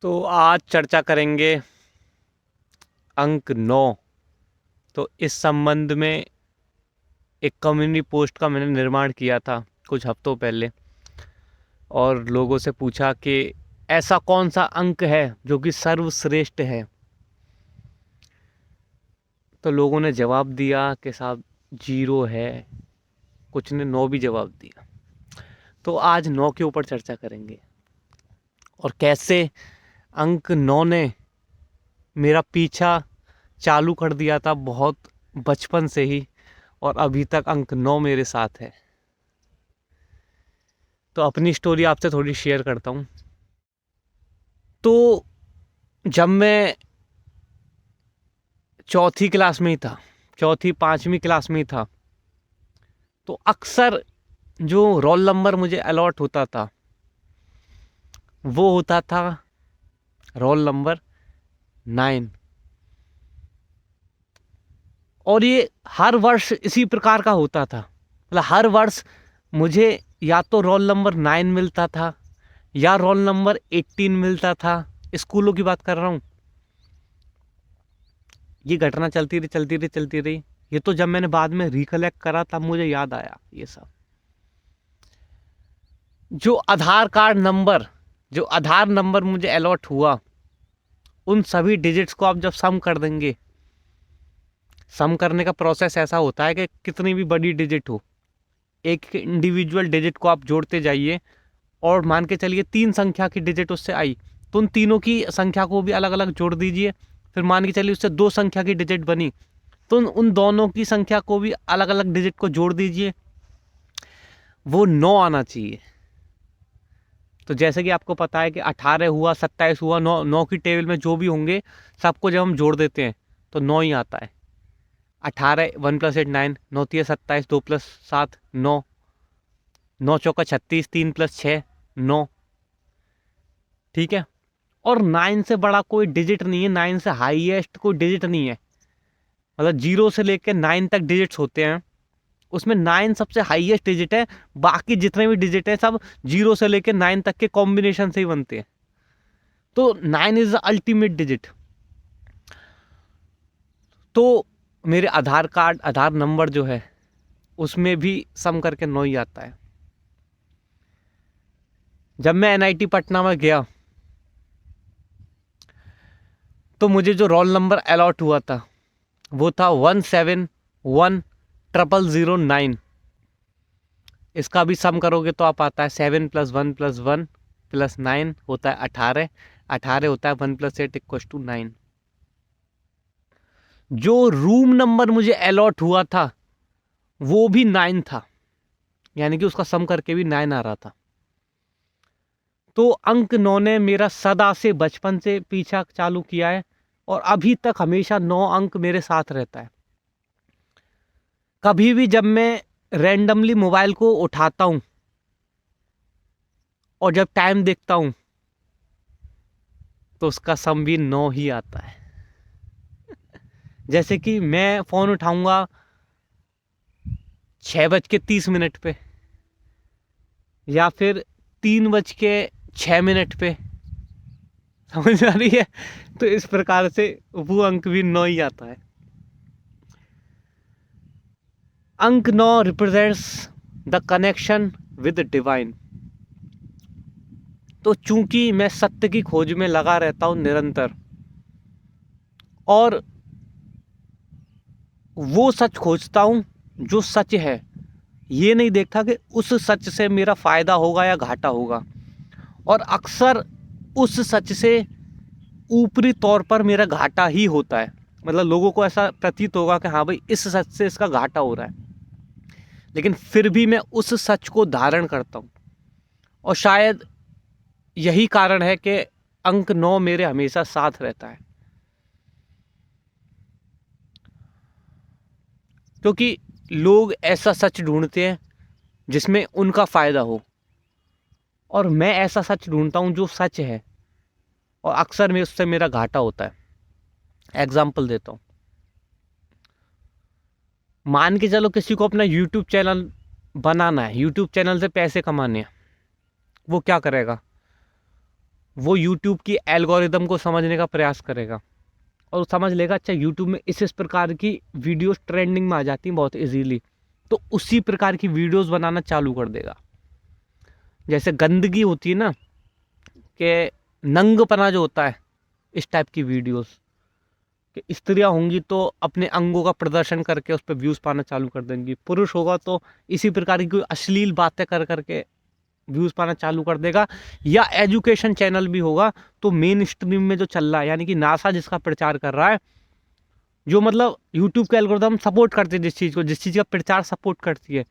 तो आज चर्चा करेंगे अंक 9। तो इस संबंध में एक कम्युनिटी पोस्ट का मैंने निर्माण किया था कुछ हफ्तों पहले और लोगों से पूछा कि ऐसा कौन सा अंक है जो कि सर्वश्रेष्ठ है। तो लोगों ने जवाब दिया कि साहब 0 है, कुछ ने 9 भी जवाब दिया। तो आज 9 के ऊपर चर्चा करेंगे और कैसे अंक 9 ने मेरा पीछा चालू कर दिया था बहुत बचपन से ही, और अभी तक अंक 9 मेरे साथ है। तो अपनी स्टोरी आपसे थोड़ी शेयर करता हूँ। तो जब मैं चौथी क्लास में ही था, चौथी पाँचवीं क्लास में ही था, तो अक्सर जो रोल नंबर मुझे अलॉट होता था वो होता था रोल नंबर 9। और ये हर वर्ष इसी प्रकार का होता था। मतलब हर वर्ष मुझे या तो रोल नंबर 9 मिलता था या रोल नंबर 18 मिलता था। स्कूलों की बात कर रहा हूँ। ये घटना चलती रही चलती रही चलती रही। ये तो जब मैंने बाद में रिकलेक्ट करा तब मुझे याद आया ये सब। जो आधार नंबर मुझे अलॉट हुआ, उन सभी डिजिट्स को आप जब सम कर देंगे, सम करने का प्रोसेस ऐसा होता है कि कितनी भी बड़ी डिजिट हो, एक इंडिविजुअल डिजिट को आप जोड़ते जाइए और मान के चलिए 3 संख्या की डिजिट उससे आई तो उन तीनों की संख्या को भी अलग अलग जोड़ दीजिए। फिर मान के चलिए उससे 2 संख्या की डिजिट बनी तो उन दोनों की संख्या को भी अलग अलग डिजिट को जोड़ दीजिए। वो 9 आना चाहिए। तो जैसे कि आपको पता है कि 18 हुआ, 27 हुआ, 9 की टेबल में जो भी होंगे सबको जब हम जोड़ देते हैं तो 9 ही आता है। 18 1 + 8 9, 9 × 27, 2 + 7 9, 9 × 4 36, 3 + 6 9। ठीक है। और 9 से बड़ा कोई डिजिट नहीं है, 9 से हाईएस्ट कोई डिजिट नहीं है। मतलब 0 से लेकर 9 तक डिजिट्स होते हैं, उसमें 9 सबसे हाईएस्ट डिजिट है। बाकी जितने भी डिजिट हैं सब 0 से लेकर 9 तक के कॉम्बिनेशन से ही बनते हैं। तो 9 इज द अल्टीमेट डिजिट। तो मेरे आधार नंबर जो है उसमें भी सम करके 9 ही आता है। जब मैं NIT पटना में गया तो मुझे जो रोल नंबर अलॉट हुआ था वो था 1710009। इसका भी सम करोगे तो आप आता है 7 + 1 + 1 + 9 होता है 18। 18 होता है 1 + 8 = 9। जो रूम नंबर मुझे अलॉट हुआ था वो भी 9 था, यानी कि उसका सम करके भी 9 आ रहा था। तो अंक 9 ने मेरा सदा से बचपन से पीछा चालू किया है और अभी तक हमेशा 9 अंक मेरे साथ रहता है। कभी भी जब मैं रैंडमली मोबाइल को उठाता हूँ और जब टाइम देखता हूँ तो उसका सम भी 9 ही आता है। जैसे कि मैं फ़ोन उठाऊंगा 6:30 पे या फिर 3:06 पे, समझ आ रही है। तो इस प्रकार से वो अंक भी 9 ही आता है। अंक 9 represents the connection with divine. तो चूंकि मैं सत्य की खोज में लगा रहता हूं निरंतर और वो सच खोजता हूं जो सच है, ये नहीं देखता कि उस सच से मेरा फ़ायदा होगा या घाटा होगा। और अक्सर उस सच से ऊपरी तौर पर मेरा घाटा ही होता है। मतलब लोगों को ऐसा प्रतीत होगा कि हाँ भाई इस सच से इसका घाटा हो रहा है, लेकिन फिर भी मैं उस सच को धारण करता हूँ। और शायद यही कारण है कि अंक 9 मेरे हमेशा साथ रहता है, क्योंकि लोग ऐसा सच ढूंढते हैं जिसमें उनका फ़ायदा हो और मैं ऐसा सच ढूंढता हूँ जो सच है और अक्सर में उससे मेरा घाटा होता है। एग्जाम्पल देता हूँ। मान के चलो किसी को अपना यूट्यूब चैनल बनाना है, यूट्यूब चैनल से पैसे कमाने हैं। वो क्या करेगा? वो यूट्यूब की एल्गोरिदम को समझने का प्रयास करेगा और समझ लेगा अच्छा यूट्यूब में इस प्रकार की वीडियोस ट्रेंडिंग में आ जाती हैं बहुत इजीली, तो उसी प्रकार की वीडियोस बनाना चालू कर देगा। जैसे गंदगी होती है ना, कि नंगपना जो होता है, इस टाइप की वीडियोस कि स्त्रियां होंगी तो अपने अंगों का प्रदर्शन करके उस पर व्यूज़ पाना चालू कर देंगी, पुरुष होगा तो इसी प्रकार की कोई अश्लील बातें कर करके व्यूज़ पाना चालू कर देगा। या एजुकेशन चैनल भी होगा तो मेन स्ट्रीम में जो चल रहा है, यानी कि नासा जिसका प्रचार कर रहा है, जो मतलब यूट्यूब के एल्गोरिथम सपोर्ट करते हैं जिस चीज़ को, जिस चीज़ का प्रचार सपोर्ट करती है,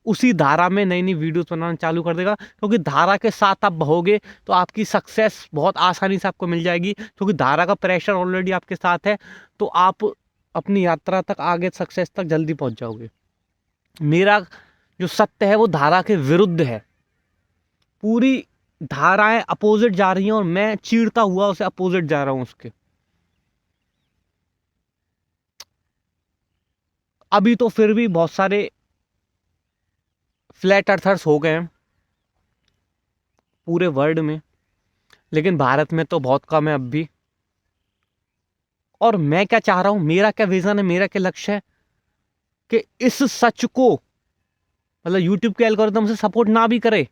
उसी धारा में नई नई वीडियोस बनाना चालू कर देगा। क्योंकि धारा के साथ आप बहोगे तो आपकी सक्सेस बहुत आसानी से आपको मिल जाएगी, क्योंकि धारा का प्रेशर ऑलरेडी आपके साथ है, तो आप अपनी यात्रा तक आगे सक्सेस तक जल्दी पहुंच जाओगे। मेरा जो सत्य है वो धारा के विरुद्ध है, पूरी धाराएं अपोजिट जा रही हैं और मैं चीरता हुआ उसे अपोजिट जा रहा हूं उसके। अभी तो फिर भी बहुत सारे फ्लैट अर्थर्स हो गए हैं पूरे वर्ल्ड में, लेकिन भारत में तो बहुत कम है अब भी। और मैं क्या चाह रहा हूं, मेरा क्या विजन है, मेरा क्या लक्ष्य है कि इस सच को मतलब यूट्यूब के एल्गोरिथम से सपोर्ट ना भी करे।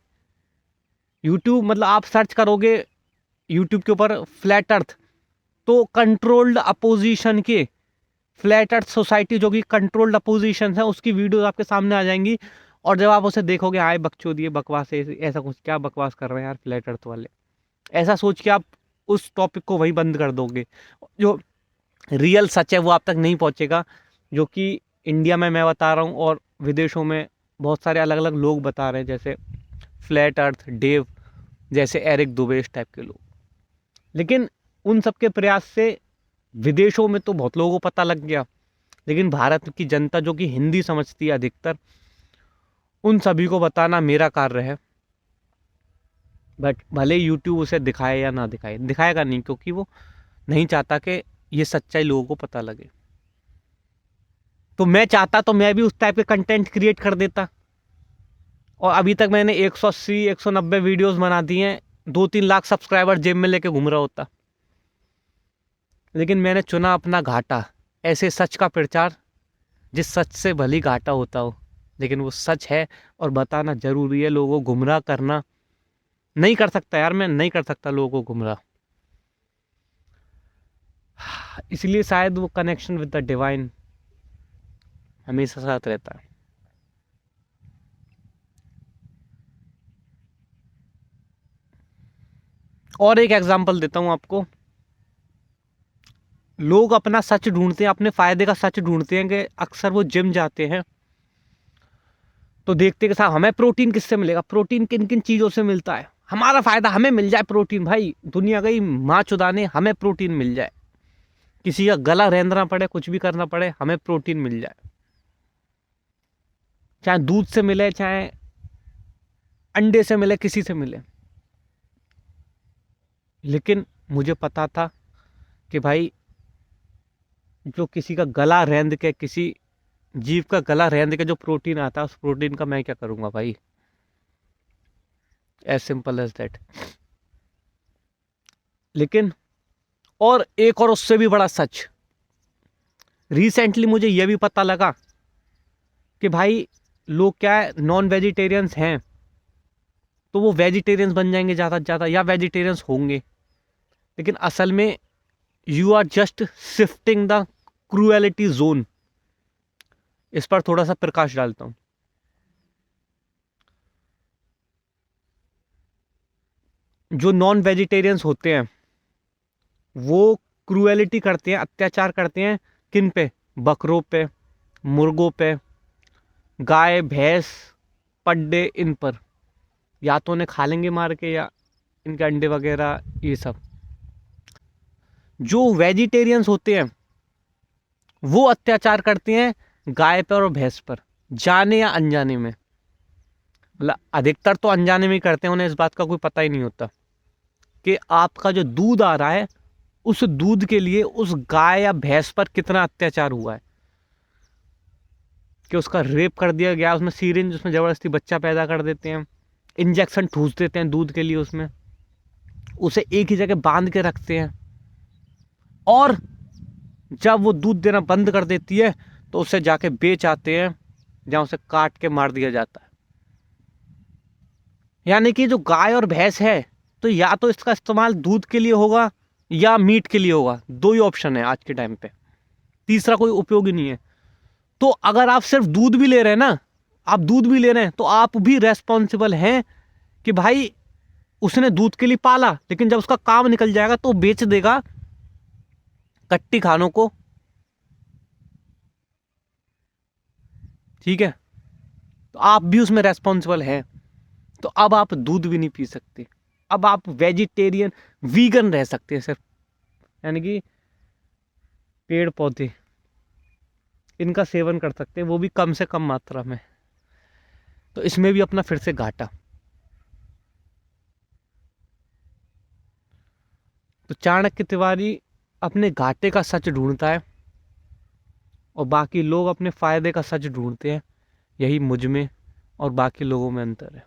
यूट्यूब मतलब आप सर्च करोगे यूट्यूब के ऊपर फ्लैट अर्थ, तो कंट्रोल्ड अपोजिशन के, फ्लैट अर्थ सोसाइटी जो कि कंट्रोल्ड अपोजिशन है, उसकी वीडियोस आपके सामने आ जाएंगी। और जब आप उसे देखोगे, आए बकचोदी बकवास ऐसा कुछ, क्या बकवास कर रहे हैं यार फ्लैट अर्थ वाले, ऐसा सोच के आप उस टॉपिक को वही बंद कर दोगे। जो रियल सच है वो आप तक नहीं पहुंचेगा, जो कि इंडिया में मैं बता रहा हूँ और विदेशों में बहुत सारे अलग अलग लोग बता रहे हैं, जैसे फ्लैट अर्थ डेव, जैसे एरिक दुबे, इस टाइप के लोग। लेकिन उन सब के प्रयास से विदेशों में तो बहुत लोगों को पता लग गया, लेकिन भारत की जनता जो कि हिंदी समझती है अधिकतर, उन सभी को बताना मेरा कार्य है। बट भले यूट्यूब उसे दिखाए या ना दिखाए, दिखाएगा नहीं, क्योंकि वो नहीं चाहता कि ये सच्चाई लोगों को पता लगे। तो मैं चाहता तो मैं भी उस टाइप के कंटेंट क्रिएट कर देता, और अभी तक मैंने 180 190 वीडियोस बना दी हैं, 2-3 लाख सब्सक्राइबर जेब में लेके घूम रहा होता। लेकिन मैंने चुना अपना घाटा, ऐसे सच का प्रचार जिस सच से भली घाटा होता हो, लेकिन वो सच है और बताना जरूरी है। लोगों को गुमराह करना नहीं कर सकता यार, मैं नहीं कर सकता लोगों को गुमराह। इसलिए शायद वो कनेक्शन विद द डिवाइन हमेशा साथ रहता है। और एक एग्जांपल देता हूं आपको। लोग अपना सच ढूंढते हैं, अपने फायदे का सच ढूंढते हैं, कि अक्सर वो जिम जाते हैं तो देखते हैं कि साहब हमें प्रोटीन किससे मिलेगा, प्रोटीन किन किन चीज़ों से मिलता है, हमारा फायदा हमें मिल जाए प्रोटीन। भाई दुनिया गई माँ चुदाने, हमें प्रोटीन मिल जाए, किसी का गला रेंदना पड़े, कुछ भी करना पड़े, हमें प्रोटीन मिल जाए, चाहे दूध से मिले, चाहे अंडे से मिले, किसी से मिले। लेकिन मुझे पता था कि भाई जो किसी का गला रेंद के, किसी जीव का गला रेंद के जो प्रोटीन आता है, उस प्रोटीन का मैं क्या करूंगा भाई, एज सिंपल एज दैट। लेकिन और एक और उससे भी बड़ा सच, रिसेंटली मुझे यह भी पता लगा कि भाई लोग क्या है, नॉन वेजिटेरियंस हैं तो वो वेजिटेरियंस बन जाएंगे ज़्यादा से ज़्यादा, या वेजिटेरियंस होंगे। लेकिन असल में you are just shifting the cruelty zone. इस पर थोड़ा सा प्रकाश डालता हूं। जो नॉन वेजिटेरियंस होते हैं वो क्रूएलिटी करते हैं, अत्याचार करते हैं, किन पे, बकरों पे, मुर्गों पे, गाय भैंस, पड्डे, इन पर। या तो उन्हें खा लेंगे मार के, या इनके अंडे वगैरह ये सब। जो वेजिटेरियंस होते हैं वो अत्याचार करते हैं गाय पर और भैंस पर, जाने या अनजाने में। मतलब अधिकतर तो अनजाने में ही करते हैं, उन्हें इस बात का कोई पता ही नहीं होता कि आपका जो दूध आ रहा है, उस दूध के लिए उस गाय या भैंस पर कितना अत्याचार हुआ है, कि उसका रेप कर दिया गया, उसमें सीरिंज, उसमें ज़बरदस्ती बच्चा पैदा कर देते हैं, इंजेक्शन ठूस देते हैं दूध के लिए उसमें, उसे एक ही जगह बांध के रखते हैं, और जब वो दूध देना बंद कर देती है तो उसे जाके बेच आते हैं, जहां उसे काट के मार दिया जाता है। यानी कि जो गाय और भैंस है, तो या तो इसका इस्तेमाल दूध के लिए होगा या मीट के लिए होगा, दो ही ऑप्शन है आज के टाइम पे, तीसरा कोई उपयोग ही नहीं है। तो अगर आप सिर्फ दूध भी ले रहे हैं ना, आप दूध भी ले रहे हैं, तो आप भी रेस्पॉन्सिबल हैं कि भाई उसने दूध के लिए पाला, लेकिन जब उसका काम निकल जाएगा तो बेच देगा कट्टी खानों को। ठीक है, तो आप भी उसमें रेस्पॉन्सिबल हैं। तो अब आप दूध भी नहीं पी सकते, अब आप वेजिटेरियन वीगन रह सकते हैं सिर्फ, यानी कि पेड़ पौधे इनका सेवन कर सकते हैं, वो भी कम से कम मात्रा में। तो इसमें भी अपना फिर से घाटा। तो चाणक्य तिवारी अपने घाटे का सच ढूंढता है और बाकी लोग अपने फायदे का सच ढूंढते हैं। यही मुझ में और बाकी लोगों में अंतर है।